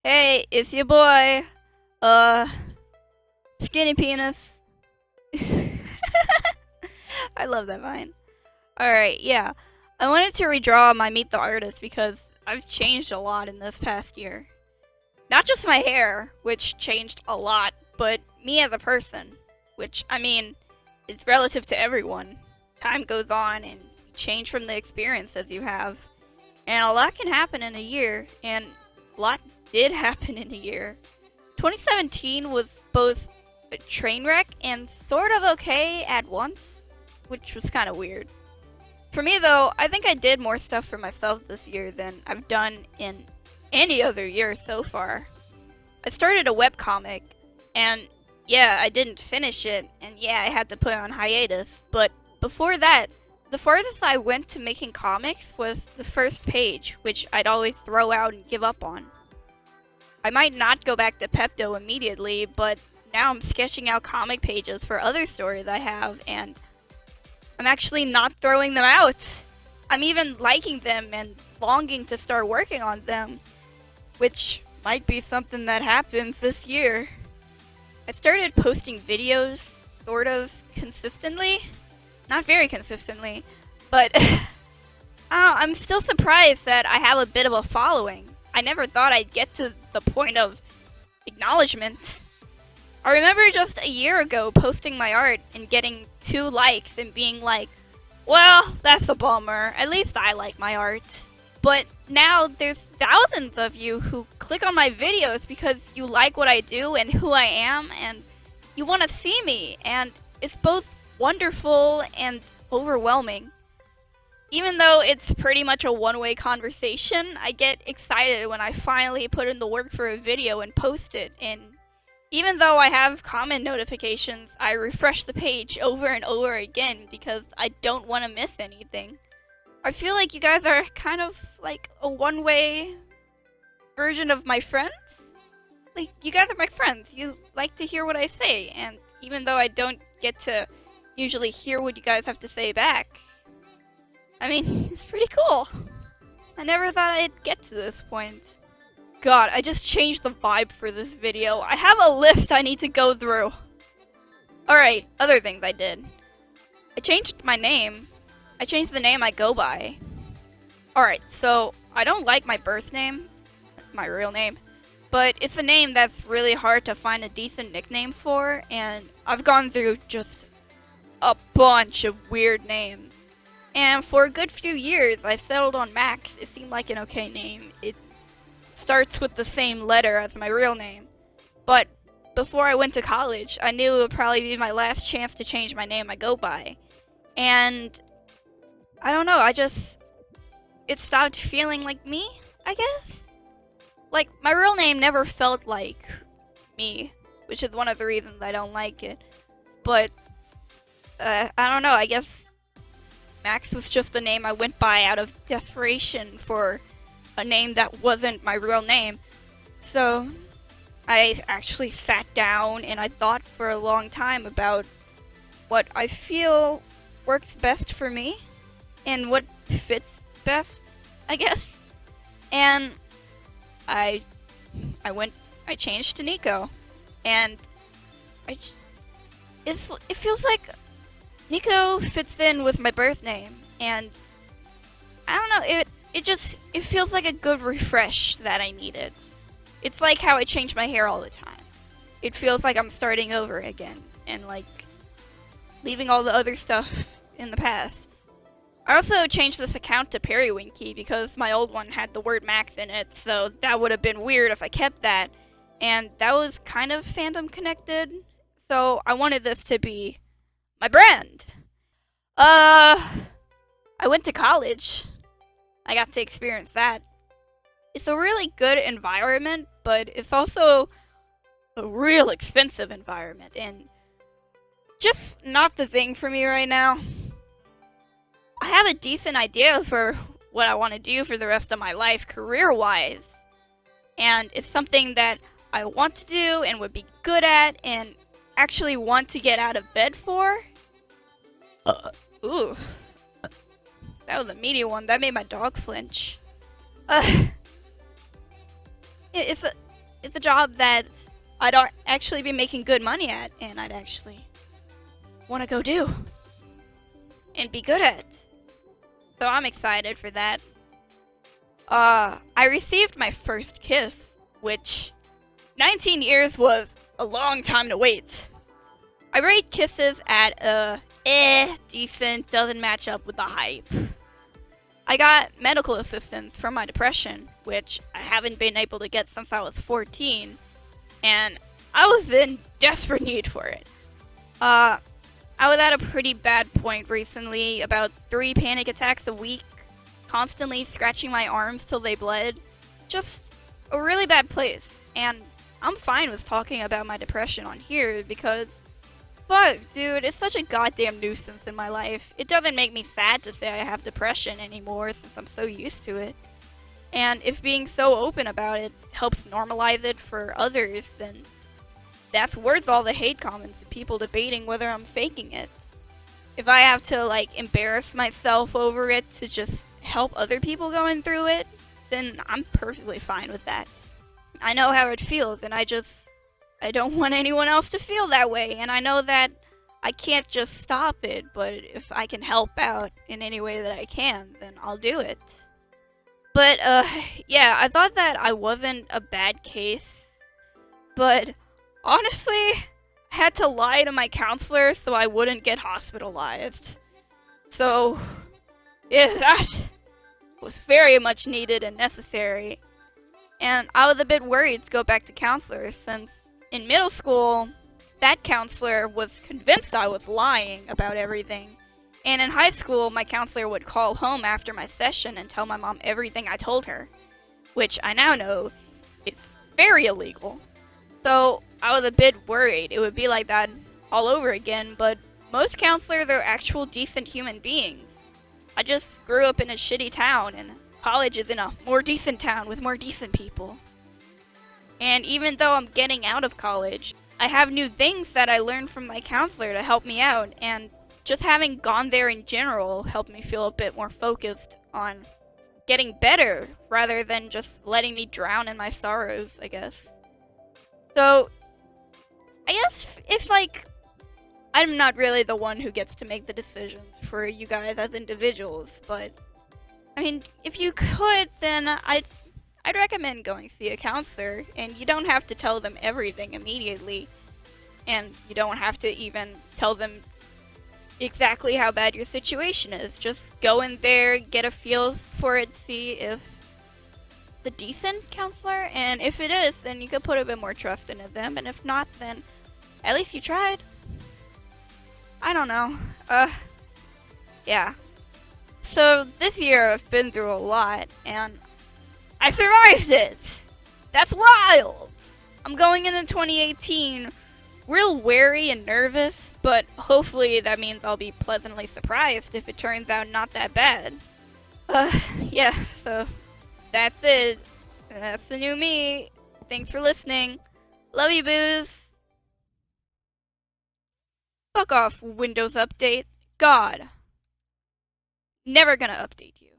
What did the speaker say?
Hey, it's your boy, uh, Skinny Penis. I love that vine. Alright, yeah. I wanted to redraw my Meet the Artist because I've changed a lot in this past year. Not just my hair, which changed a lot, but me as a person, which, I mean, is relative to everyone. Time goes on and you change from the experiences you have. And a lot can happen in a year, and a lot did happen in a year. 2017 was both a train wreck and sort of okay at once, which was kind of weird. For me, though, I think I did more stuff for myself this year than I've done in any other year so far. I started a webcomic, and yeah, I didn't finish it, and yeah, I had to put it on hiatus, but before that, the farthest I went to making comics was the first page, which I'd always throw out and give up on. I might not go back to Pepto immediately, but now I'm sketching out comic pages for other stories I have, and I'm actually not throwing them out. I'm even liking them and longing to start working on them, which might be something that happens this year. I started posting videos, sort of, consistently. Not very consistently, but I'm still surprised that I have a bit of a following. I never thought I'd get to the point of acknowledgement. I remember just a year ago posting my art and getting 2 likes and being like, well, that's a bummer. At least I like my art. But now there's thousands of you who click on my videos because you like what I do and who I am and you want to see me, and it's both wonderful and overwhelming. Even though it's pretty much a one-way conversation, I get excited when I finally put in the work for a video and post it, and even though I have comment notifications, I refresh the page over and over again because I don't want to miss anything. I feel like you guys are kind of like a one-way version of my friends. Like, you guys are my friends. You like to hear what I say, and even though I don't get to usually hear what you guys have to say back, I mean, it's pretty cool. I never thought I'd get to this point. God, I just changed the vibe for this video. I have a list I need to go through. Alright, other things I did. I changed my name. I changed the name I go by. Alright, so I don't like my birth name, my real name, but it's a name that's really hard to find a decent nickname for, and I've gone through just a bunch of weird names. And for a good few years, I settled on Max. It seemed like an okay name. It starts with the same letter as my real name. But before I went to college, I knew it would probably be my last chance to change my name I go by. And I don't know, it stopped feeling like me, I guess? Like, my real name never felt like me, which is one of the reasons I don't like it. But, I don't know, I guess Max was just a name I went by out of desperation for a name that wasn't my real name. So, I actually sat down and I thought for a long time about what I feel works best for me and what fits best, I guess. And I changed to Nico, and it feels like Nico fits in with my birth name, and I don't know, it feels like a good refresh that I needed. It's like how I change my hair all the time. It feels like I'm starting over again, and like leaving all the other stuff in the past. I also changed this account to Periwinky because my old one had the word Max in it, so that would have been weird if I kept that. And that was kind of fandom connected, so I wanted this to be my brand. I went to college. I got to experience that. It's a really good environment, but it's also a real expensive environment, and just not the thing for me right now. I have a decent idea for what I want to do for the rest of my life career-wise. And it's something that I want to do and would be good at and actually want to get out of bed for. Ooh. That was a meaty one. That made my dog flinch. It's it's a job that I'd actually be making good money at, and I'd actually want to go do and be good at. So I'm excited for that. I received my first kiss, which 19 years was a long time to wait. I rate kisses at decent, doesn't match up with the hype. I got medical assistance for my depression, which I haven't been able to get since I was 14, and I was in desperate need for it. I was at a pretty bad point recently, about 3 panic attacks a week, constantly scratching my arms till they bled. Just a really bad place, and I'm fine with talking about my depression on here because fuck, dude, it's such a goddamn nuisance in my life. It doesn't make me sad to say I have depression anymore since I'm so used to it. And if being so open about it helps normalize it for others, then that's worth all the hate comments and people debating whether I'm faking it. If I have to, like, embarrass myself over it to just help other people going through it, then I'm perfectly fine with that. I know how it feels, and I don't want anyone else to feel that way, and I know that I can't just stop it, but if I can help out in any way that I can, then I'll do it. But, yeah, I thought that I wasn't a bad case, but honestly, I had to lie to my counselor so I wouldn't get hospitalized. So, yeah, that was very much needed and necessary. And I was a bit worried to go back to counselors since in middle school, that counselor was convinced I was lying about everything. And in high school, my counselor would call home after my session and tell my mom everything I told her, which I now know is very illegal. So I was a bit worried it would be like that all over again, but most counselors are actual decent human beings. I just grew up in a shitty town, and college is in a more decent town with more decent people. And even though I'm getting out of college, I have new things that I learned from my counselor to help me out, and just having gone there in general helped me feel a bit more focused on getting better rather than just letting me drown in my sorrows, I guess. So, I guess if, like, I'm not really the one who gets to make the decisions for you guys as individuals, but I mean, if you could, then I'd recommend going see a counselor, and you don't have to tell them everything immediately, and you don't have to even tell them exactly how bad your situation is. Just go in there, get a feel for it, see if it's a decent counselor, and if it is, then you could put a bit more trust into them, and if not, then at least you tried. I don't know. Yeah. So this year I've been through a lot, and I survived it! That's wild! I'm going into 2018 real wary and nervous, but hopefully that means I'll be pleasantly surprised if it turns out not that bad. Yeah, so that's it. That's the new me. Thanks for listening. Love you, boos. Fuck off, Windows Update. God. Never gonna update you.